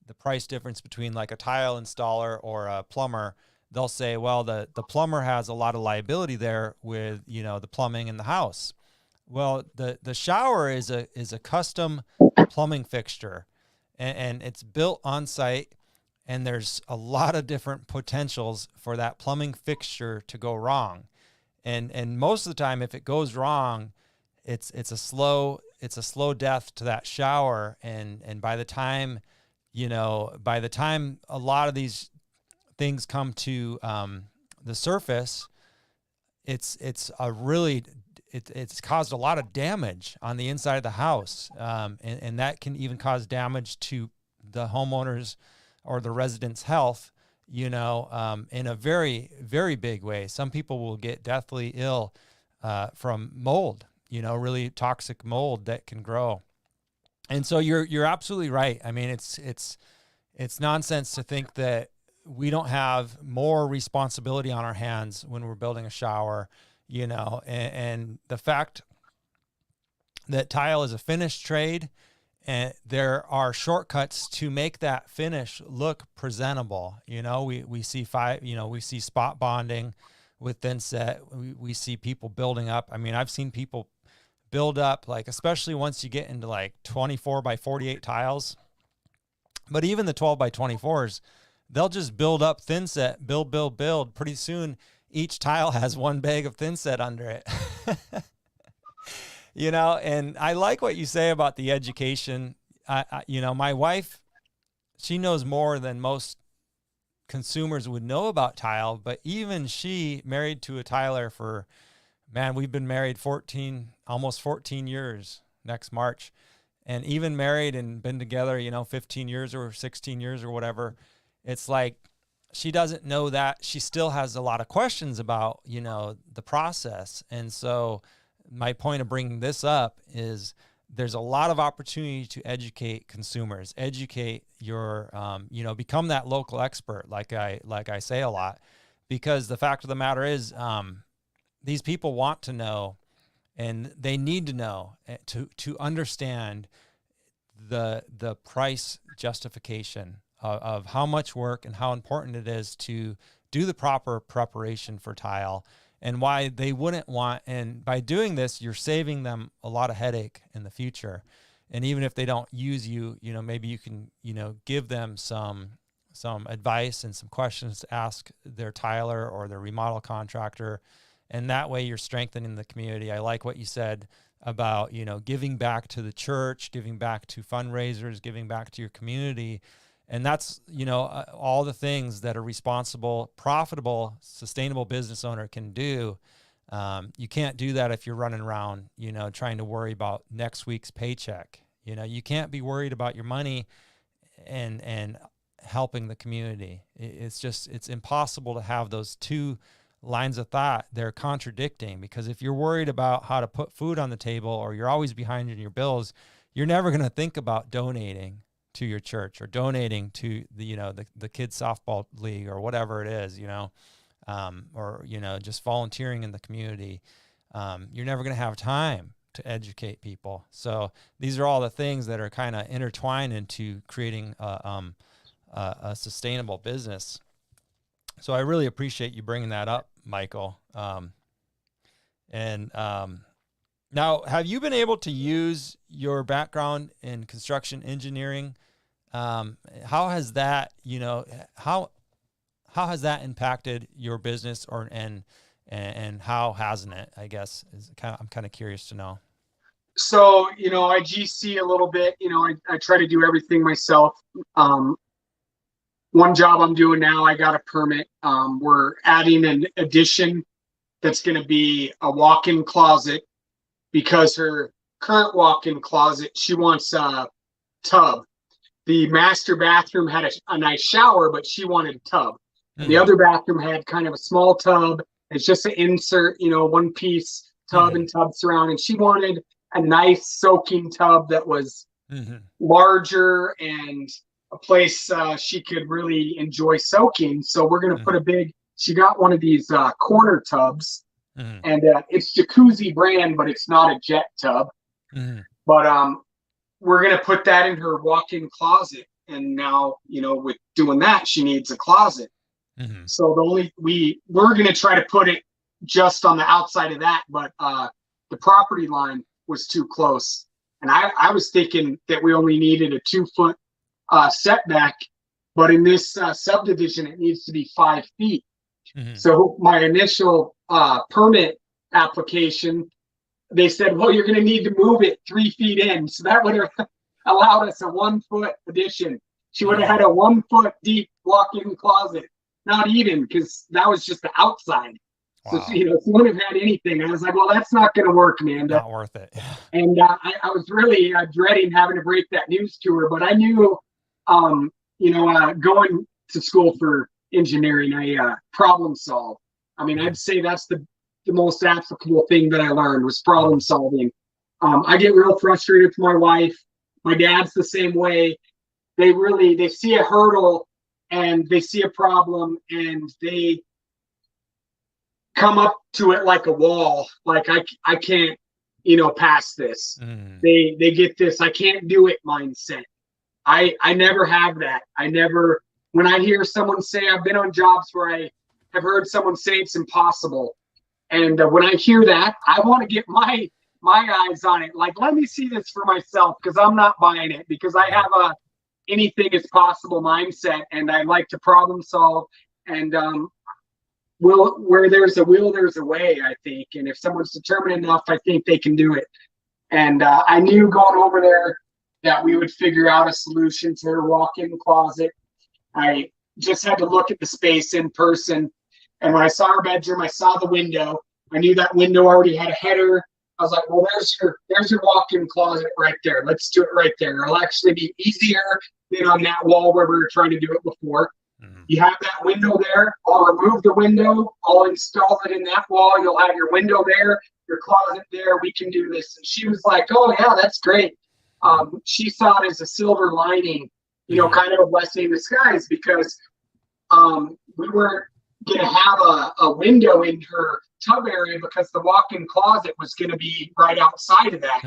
the price difference between like a tile installer or a plumber, they'll say, well, the plumber has a lot of liability there with, the plumbing in the house. Well, the shower is a custom plumbing fixture, and it's built on site, and there's a lot of different potentials for that plumbing fixture to go wrong. And most of the time, if it goes wrong, it's a slow death to that shower. And by the time a lot of these things come to the surface, it's caused a lot of damage on the inside of the house. And that can even cause damage to the homeowners or the residents' health, in a very, very big way. Some people will get deathly ill from mold, really toxic mold that can grow. And so you're absolutely right. I mean, it's nonsense to think that we don't have more responsibility on our hands when we're building a shower, and the fact that tile is a finished trade, and there are shortcuts to make that finish look presentable. We see we see spot bonding with thinset. We see people building up. I mean, I've seen people build up, especially once you get into 24 by 48 tiles, but even the 12 by 24s, they'll just build up thinset, build. Pretty soon, each tile has one bag of thinset under it. And I like what you say about the education. My wife, she knows more than most consumers would know about tile, but even she, married to a tiler for, we've been married almost 14 years next March, and even married and been together, 15 years or 16 years or whatever. It's like, she doesn't know that. She still has a lot of questions about, the process. And so my point of bringing this up is there's a lot of opportunity to educate consumers, educate your, become that local expert, like I say a lot, because the fact of the matter is, these people want to know, and they need to know to understand the price justification of how much work and how important it is to do the proper preparation for tile, and why they wouldn't want. And by doing this, you're saving them a lot of headache in the future. And even if they don't use you, maybe you can, give them some advice and some questions to ask their tiler or their remodel contractor. And that way you're strengthening the community. I like what you said about, giving back to the church, giving back to fundraisers, giving back to your community. And that's, all the things that a responsible, profitable, sustainable business owner can do. You can't do that if you're running around, trying to worry about next week's paycheck. You can't be worried about your money and helping the community. It's impossible to have those two lines of thought. They're contradicting, because if you're worried about how to put food on the table, or you're always behind in your bills, you're never going to think about donating to your church or donating to the kids softball league or whatever it is, or, just volunteering in the community, you're never going to have time to educate people. So these are all the things that are kind of intertwined into creating a sustainable business. So I really appreciate you bringing that up, Michael. Now, have you been able to use your background in construction engineering? How has that, how has that impacted your business, and how hasn't it, I guess, I'm kind of curious to know. So, I GC a little bit, I try to do everything myself. One job I'm doing now, I got a permit. We're adding an addition that's going to be a walk-in closet, because her current walk-in closet, she wants a tub. The master bathroom had a nice shower, but she wanted a tub. Mm-hmm. The other bathroom had kind of a small tub. It's just an insert, one piece tub mm-hmm. and tub surround. And she wanted a nice soaking tub that was mm-hmm. larger and a place she could really enjoy soaking. So we're going to mm-hmm. put she got one of these corner tubs, mm-hmm. and it's Jacuzzi brand, but it's not a jet tub. Mm-hmm. But we're going to put that in her walk-in closet. And now, with doing that, she needs a closet. Mm-hmm. So we're going to try to put it just on the outside of that, but the property line was too close. And I was thinking that we only needed a 2-foot setback, but in this subdivision, it needs to be 5 feet. Mm-hmm. So my initial permit application, they said, well, you're going to need to move it 3 feet in. So that would have allowed us a 1-foot addition. She would have had a 1-foot deep walk-in closet. Not even, because that was just the outside. Wow. So, she wouldn't have had anything. I was like, well, that's not going to work, man. Not worth it. And I was really dreading having to break that news to her. But I knew, going to school for engineering, I problem solve. I mean, I'd say that's the most applicable thing that I learned was problem solving. I get real frustrated with my wife. My dad's the same way. They see a hurdle and they see a problem and they come up to it like a wall. Like I can't, pass this. Mm. They get this, I can't do it mindset. I never have that. When I hear someone say, I've been on jobs where I have heard someone say it's impossible. And when I hear that, I want to get my eyes on it. Like, let me see this for myself, because I'm not buying it, because I have a anything is possible mindset, and I like to problem solve. And where there's a will, there's a way, I think. And if someone's determined enough, I think they can do it. And I knew going over there that we would figure out a solution to her walk-in closet. I just had to look at the space in person. And when I saw her bedroom, I saw the window. I knew that window already had a header. I was like, well, there's your walk-in closet right there. Let's do it right there. It'll actually be easier than on that wall where we were trying to do it before. Mm-hmm. You have that window there. I'll remove the window. I'll install it in that wall. You'll have your window there, your closet there. We can do this. And she was like, oh, yeah, that's great. She saw it as a silver lining, kind of a blessing in disguise, because we weren't going to have a window in her tub area, because the walk-in closet was going to be right outside of that,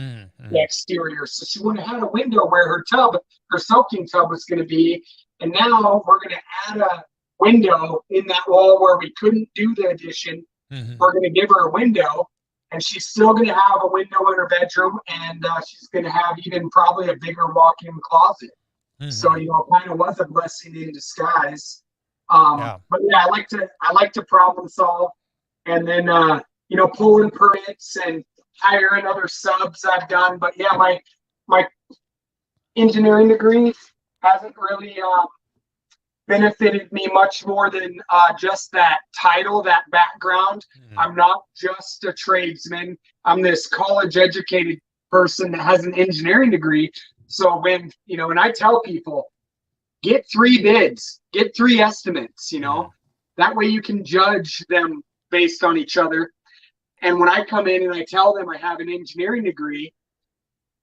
the exterior. So she would have had a window where her soaking tub was going to be. And now we're going to add a window in that wall where we couldn't do the addition. Mm-hmm. We're going to give her a window, and she's still going to have a window in her bedroom, and she's going to have even probably a bigger walk-in closet. Mm-hmm. So, it kind of was a blessing in disguise. But yeah, I like to problem solve, and then, pulling permits and hiring other subs I've done. But yeah, my engineering degree hasn't really benefited me much more than just that title, that background. Mm-hmm. I'm not just a tradesman. I'm this college-educated person that has an engineering degree. So when, and I tell people, get 3 bids, get 3 estimates, that way you can judge them based on each other. And when I come in and I tell them I have an engineering degree,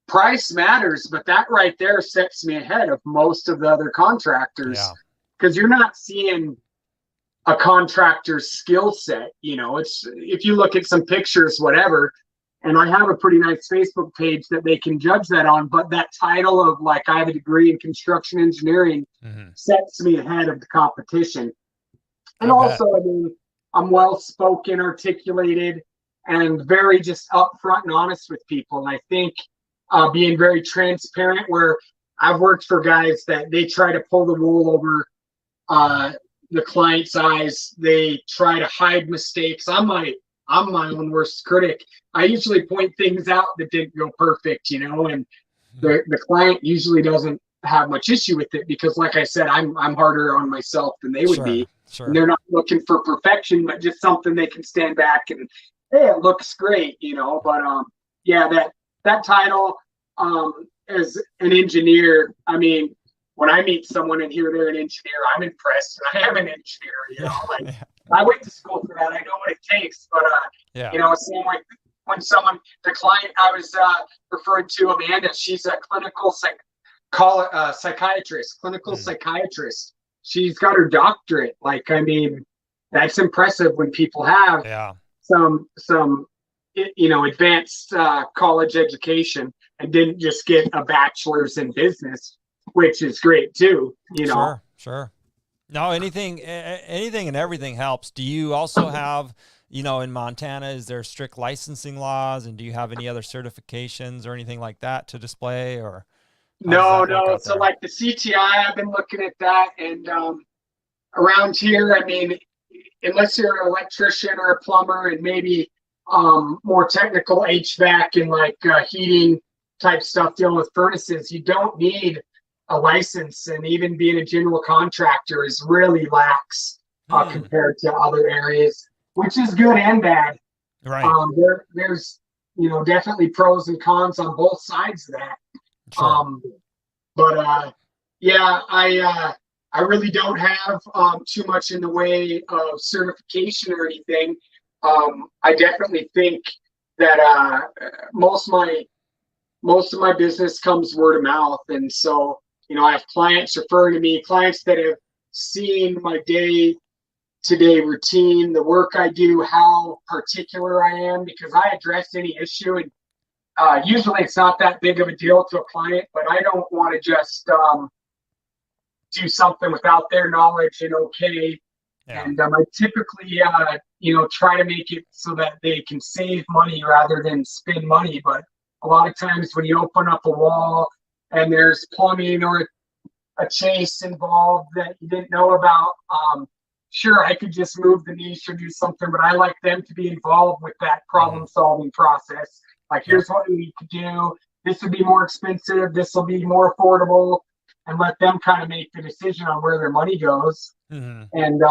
price matters, but that right there sets me ahead of most of the other contractors, because you're not seeing a contractor's skill set. It's, if you look at some pictures, whatever, and I have a pretty nice Facebook page that they can judge that on, but that title of like, I have a degree in construction engineering sets me ahead of the competition. And also, I mean, I'm well spoken, articulated, and very just upfront and honest with people. And I think being very transparent, where I've worked for guys that they try to pull the wool over the client's eyes. They try to hide mistakes. I'm my own worst critic. I usually point things out that didn't go perfect, and the client usually doesn't have much issue with it, because like I said, I'm harder on myself than they would be. Sure. And they're not looking for perfection, but just something they can stand back and, hey, it looks great, but that title, as an engineer, I mean, when I meet someone and hear they're an engineer, I'm impressed. And I am an engineer, I went to school for that. I know what it takes, but same way when someone, the client I was referring to, Amanda, she's a clinical psychiatrist, psychiatrist. She's got her doctorate. Like, I mean, that's impressive when people have some advanced college education and didn't just get a bachelor's in business, which is great too. Sure. No, anything and everything helps. Do you also have, in Montana, is there strict licensing laws, and do you have any other certifications or anything like that to display, or? No. So like the CTI, I've been looking at that, and around here, I mean, unless you're an electrician or a plumber and maybe more technical HVAC and like heating type stuff, dealing with furnaces, you don't need a license. And even being a general contractor is really lax compared to other areas, which is good and bad. Right. There's definitely pros and cons on both sides of that. Sure. I really don't have too much in the way of certification or anything. I definitely think that most of my business comes word of mouth, and so I have clients referring to me, clients that have seen my day-to-day routine, the work I do, how particular I am, because I address any issue, and usually it's not that big of a deal to a client, but I don't want to just do something without their knowledge and okay. And I typically, try to make it so that they can save money rather than spend money. But a lot of times when you open up a wall and there's plumbing or a chase involved that you didn't know about, sure, I could just move the niche or do something, but I like them to be involved with that problem-solving process. Like, here's what we need to do. This would be more expensive. This will be more affordable, and let them kind of make the decision on where their money goes. And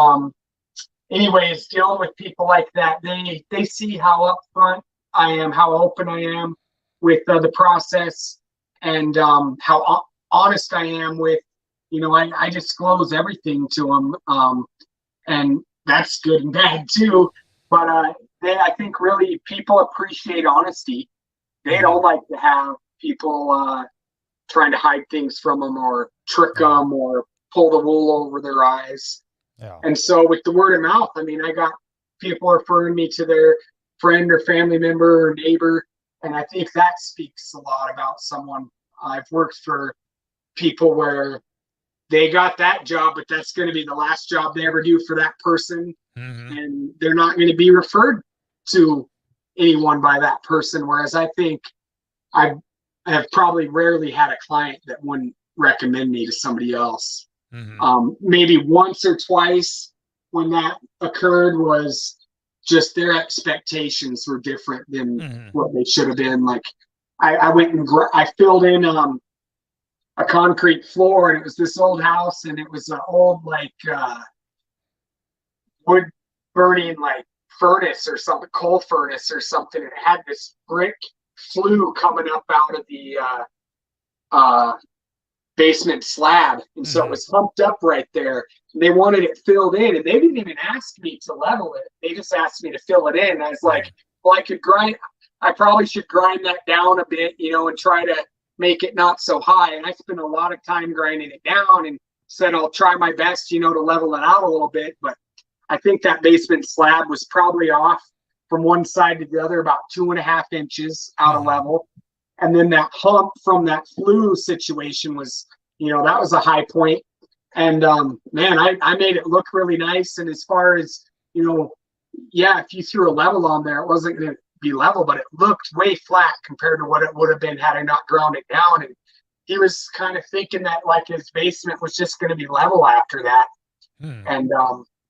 anyways, dealing with people like that, they see how upfront I am, how open I am with the process, and how honest I am with, I disclose everything to them, and that's good and bad too. But I think really people appreciate honesty. They don't like to have people trying to hide things from them or trick them or pull the wool over their eyes. And so with the word of mouth, I mean, I got people referring me to their friend or family member or neighbor, and I think that speaks a lot about someone. I've worked for people where they got that job, but that's going to be the last job they ever do for that person, and they're not going to be referred to anyone by that person. Whereas I think I have probably rarely had a client that wouldn't recommend me to somebody else. Maybe once or twice when that occurred was just their expectations were different than what they should have been. Like I went and I filled in a concrete floor, and it was this old house, and it was an old wood burning furnace or something, coal furnace or something. It had this brick flue coming up out of the basement slab, and so it was humped up right there. And they wanted it filled in, and they didn't even ask me to level it. They just asked me to fill it in. And I was like, well, I probably should grind that down a bit, and try to make it not so high. And I spent a lot of time grinding it down and said I'll try my best, to level it out a little bit. But I think that basement slab was probably off from one side to the other about 2.5 inches out of level. And then that hump from that flue situation was, that was a high point. And man, I made it look really nice. And as far as, if you threw a level on there, it wasn't going to be level, but it looked way flat compared to what it would have been had I not ground it down. And he was kind of thinking that like his basement was just going to be level after that. And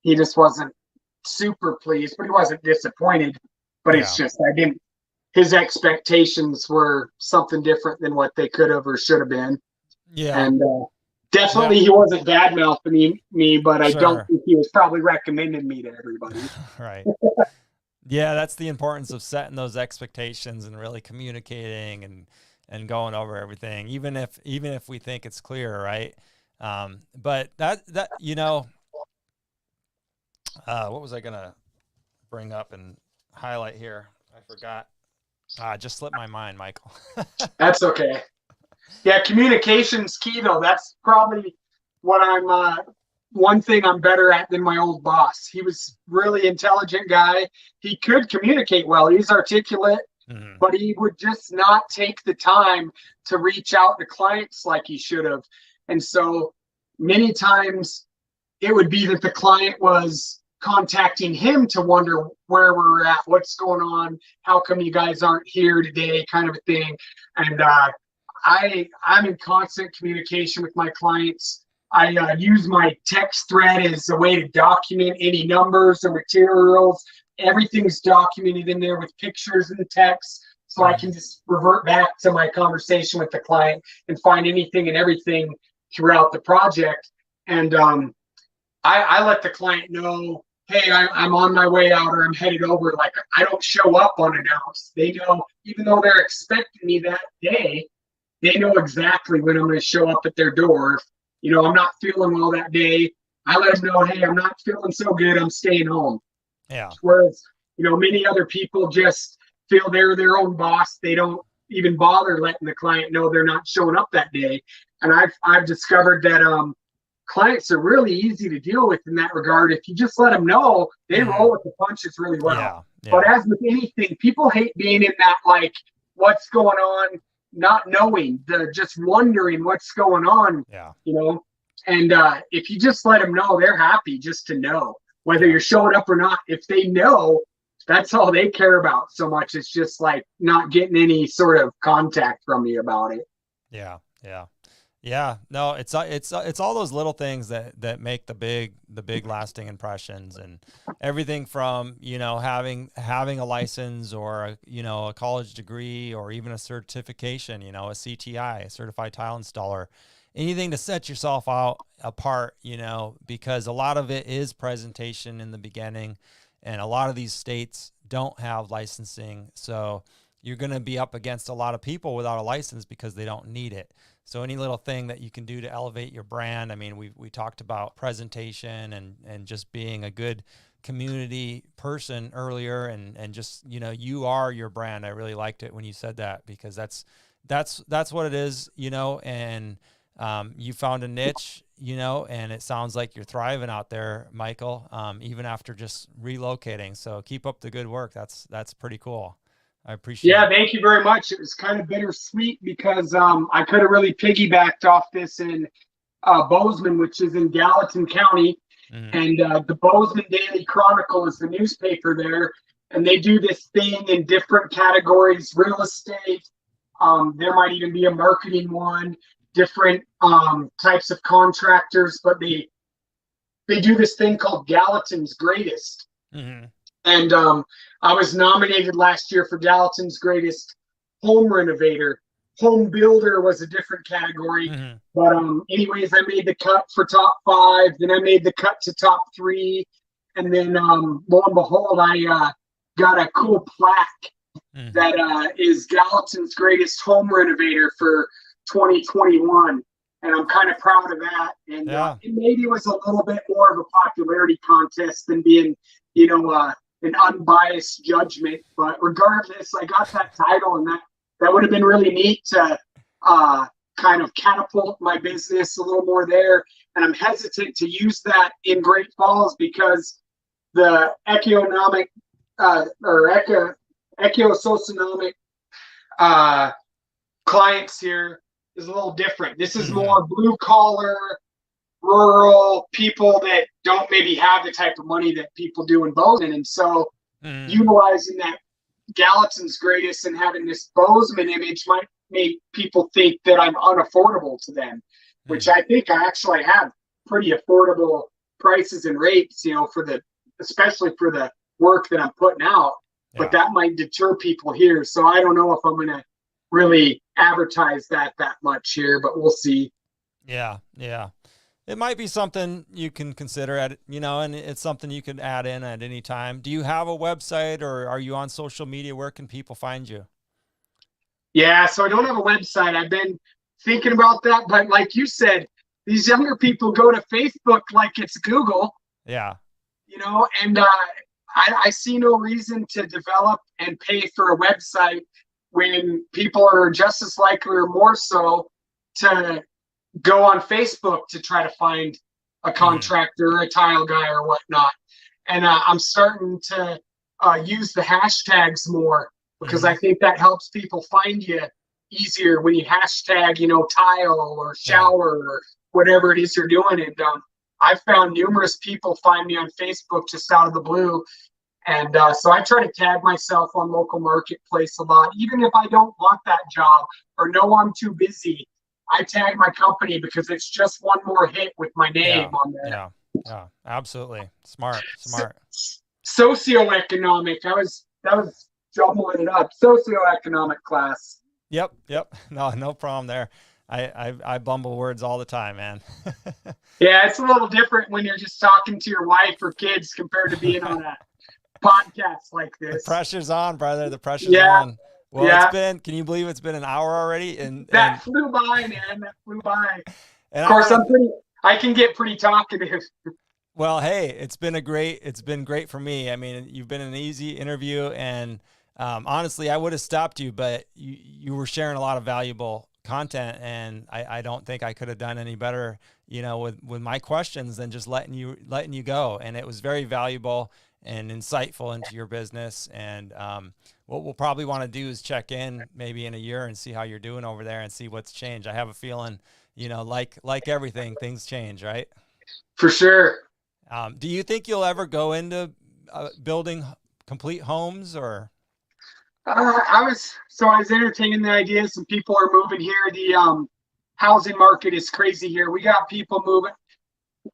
he just wasn't super pleased, but he wasn't disappointed. But it's just, his expectations were something different than what they could have or should have been. Yeah. And definitely he wasn't bad mouthing me, but I don't think he was probably recommending me to everybody. Right. Yeah, that's the importance of setting those expectations and really communicating and going over everything, even if we think it's clear, right? But that what was I gonna bring up and highlight here? I forgot. Just slipped my mind, Michael. That's okay. Yeah, communication's key though. That's probably what one thing I'm better at than my old boss. He was really intelligent guy. He could communicate well. He's articulate, but he would just not take the time to reach out to clients like he should have. And so many times it would be that the client was contacting him to wonder where we're at, what's going on, how come you guys aren't here today, kind of a thing. And I'm in constant communication with my clients. I use my text thread as a way to document any numbers or materials. Everything's documented in there with pictures and text, so I can just revert back to my conversation with the client and find anything and everything throughout the project. And I let the client know, hey, I'm on my way out or I'm headed over. Like, I don't show up unannounced. They know, even though they're expecting me that day, they know exactly when I'm going to show up at their door. If, I'm not feeling well that day, I let them know, hey, I'm not feeling so good, I'm staying home. Yeah. Whereas, many other people just feel they're their own boss. They don't even bother letting the client know they're not showing up that day. And I've discovered that clients are really easy to deal with in that regard. If you just let them know, they roll with the punches really well. Yeah. But as with anything, people hate being in that, like, what's going on, not knowing, just wondering what's going on. Yeah. And if you just let them know, they're happy just to know whether you're showing up or not. If they know, that's all they care about so much. It's just like not getting any sort of contact from you about it. Yeah. Yeah. Yeah, no, it's all those little things that make the big lasting impressions, and everything from, having a license or a college degree or even a certification, a CTI, a certified tile installer, anything to set yourself apart, because a lot of it is presentation in the beginning, and a lot of these states don't have licensing, so you're going to be up against a lot of people without a license because they don't need it. So any little thing that you can do to elevate your brand. I mean, we talked about presentation and just being a good community person earlier, and just, you are your brand. I really liked it when you said that, because that's what it is, and you found a niche, and it sounds like you're thriving out there, Michael, even after just relocating. So keep up the good work. That's pretty cool. I appreciate it. Yeah, thank you very much. It was kind of bittersweet because I could have really piggybacked off this in Bozeman, which is in Gallatin County. And the Bozeman Daily Chronicle is the newspaper there. And they do this thing in different categories, real estate. There might even be a marketing one, different types of contractors. But they do this thing called Gallatin's Greatest. And I was nominated last year for Gallatin's Greatest Home Renovator. Home Builder was a different category. But anyways, I made the cut for top 5. Then I made the cut to top 3. And then lo and behold, I got a cool plaque that is Gallatin's Greatest Home Renovator for 2021. And I'm kind of proud of that. And it maybe was a little bit more of a popularity contest than being, an unbiased judgment. But regardless, I got that title, and that would have been really neat to kind of catapult my business a little more there. And I'm hesitant to use that in Great Falls because the economic eco-socioeconomic clients here is a little different. This is more blue collar, rural people that don't maybe have the type of money that people do in Bozeman. And so utilizing that Gallatin's greatest and having this Bozeman image might make people think that I'm unaffordable to them, which I think I actually have pretty affordable prices and rates, especially for the work that I'm putting out. But that might deter people here. So I don't know if I'm going to really advertise that much here, but we'll see. Yeah. It might be something you can consider and it's something you can add in at any time. Do you have a website, or are you on social media? Where can people find you? Yeah, so I don't have a website. I've been thinking about that, but like you said, these younger people go to Facebook like it's Google. Yeah. And I see no reason to develop and pay for a website when people are just as likely or more so to go on Facebook to try to find a contractor or a tile guy or whatnot. And I'm starting to use the hashtags more because I think that helps people find you easier when you hashtag, tile or shower or whatever it is you're doing. And I've found numerous people find me on Facebook just out of the blue. And so I try to tag myself on local marketplace a lot, even if I don't want that job or know I'm too busy. I tag my company because it's just one more hit with my name on there. Yeah, absolutely. Smart. Socioeconomic. That was jumbling it up. Socioeconomic class. Yep. No problem there. I bumble words all the time, man. Yeah, it's a little different when you're just talking to your wife or kids compared to being on a podcast like this. The pressure's on, brother. The pressure's on. Well, can you believe it's been an hour already? And that flew by, man. That flew by. And of course, I can get pretty talkative. Well, hey, it's been great for me. I mean, you've been an easy interview, and honestly, I would have stopped you, but you were sharing a lot of valuable content, and I don't think I could have done any better, with my questions than just letting you go. And it was very valuable and insightful into your business. And what we'll probably want to do is check in maybe in a year and see how you're doing over there and see what's changed. I have a feeling, like everything, things change, right? For sure. Do you think you'll ever go into building complete homes, or? I was entertaining the idea. Some people are moving here. The housing market is crazy here. We got people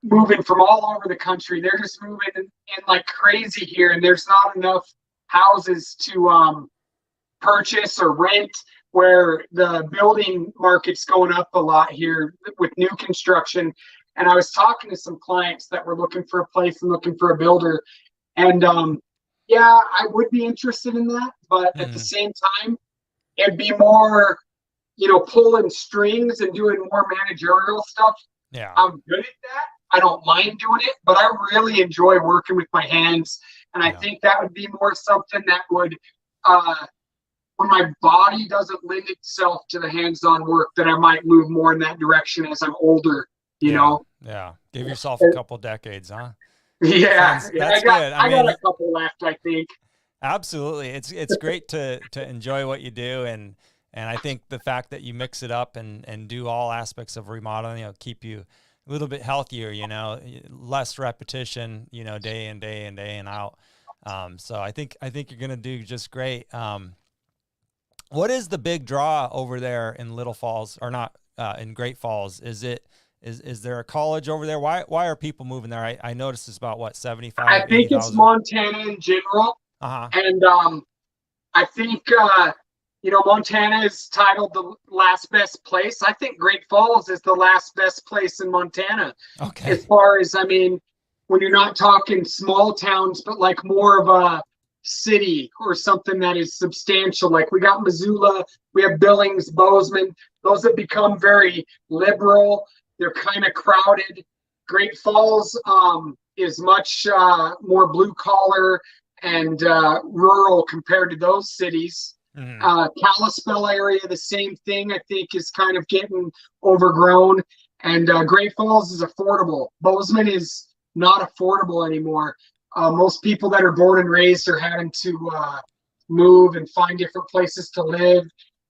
moving from all over the country. They're just moving in like crazy here, and there's not enough houses to purchase or rent, where the building market's going up a lot here with new construction. And I was talking to some clients that were looking for a place and looking for a builder, and I would be interested in that, but at the same time, it'd be more, pulling strings and doing more managerial stuff. Yeah, I'm good at that. I don't mind doing it, but I really enjoy working with my hands. And I think that would be more something that would, when my body doesn't lend itself to the hands-on work, that I might move more in that direction as I'm older, you know? Yeah. Give yourself a couple decades, huh? Yeah. That's good. I got a couple left, I think. Absolutely. It's great to enjoy what you do. And I think the fact that you mix it up and do all aspects of remodeling, keep you a little bit healthier, less repetition, day in, day in, day and out. So I think you're going to do just great. What is the big draw over there in Little Falls, or not in Great Falls? Is there a college over there? Why are people moving there? I noticed it's about 75. I think 80,000? it's Montana in general. And I think Montana is titled the last best place. I think Great Falls is the last best place in Montana. Okay. As far as, when you're not talking small towns, but like more of a city or something that is substantial. Like we got Missoula, we have Billings, Bozeman. Those have become very liberal. They're kind of crowded. Great Falls is much more blue collar, and rural compared to those cities. Kalispell area, the same thing, I think, is kind of getting overgrown. And Great Falls is affordable. Bozeman is not affordable anymore. Most people that are born and raised are having to move and find different places to live.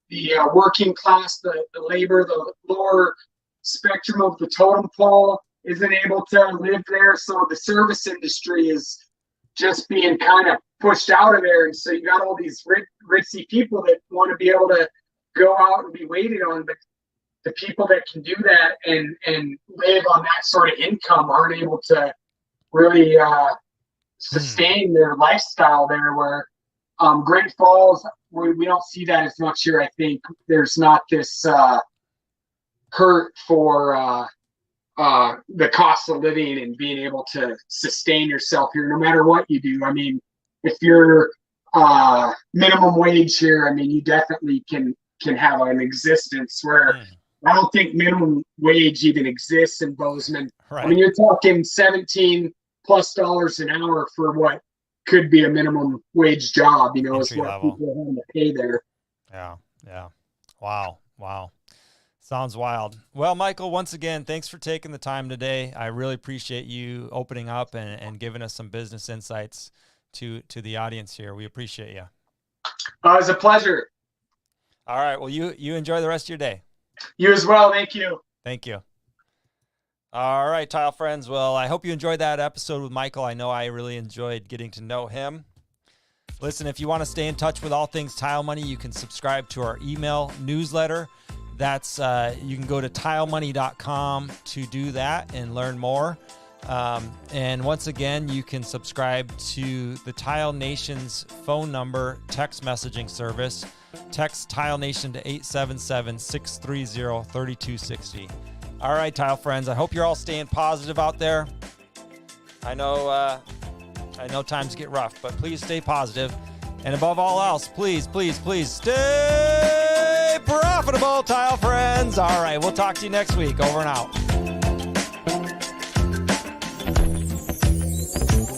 The working class, the labor, the lower spectrum of the totem pole isn't able to live there. So the service industry is just being kind of pushed out of there. And so you got all these ritzy people that want to be able to go out and be waited on. But the people that can do that and live on that sort of income aren't able to really sustain their lifestyle there, where Great Falls, we don't see that as much here. I think there's not this hurt for the cost of living and being able to sustain yourself here no matter what you do. I mean, if you're minimum wage here, I mean, you definitely can have an existence where I don't think minimum wage even exists in Bozeman. Right. I mean, you're talking $17+ an hour for what could be a minimum wage job, you know, is what people are having to pay there. Yeah. Wow. Sounds wild. Well, Michael, once again, thanks for taking the time today. I really appreciate you opening up and giving us some business insights to the audience here. We appreciate you. It was a pleasure. All right. Well, you enjoy the rest of your day. You as well. Thank you. Thank you. All right, tile friends. Well, I hope you enjoyed that episode with Michael. I know I really enjoyed getting to know him. Listen, if you want to stay in touch with all things Tile Money, you can subscribe to our email newsletter. That's you can go to TileMoney.com to do that and learn more. And once again, you can subscribe to the Tile Nation's phone number text messaging service. Text Tile Nation to 877-630-3260. All right, tile friends, I hope you're all staying positive out there. I know times get rough, but please stay positive. And above all else, please stay profitable, tile friends. All right, we'll talk to you next week. Over and out.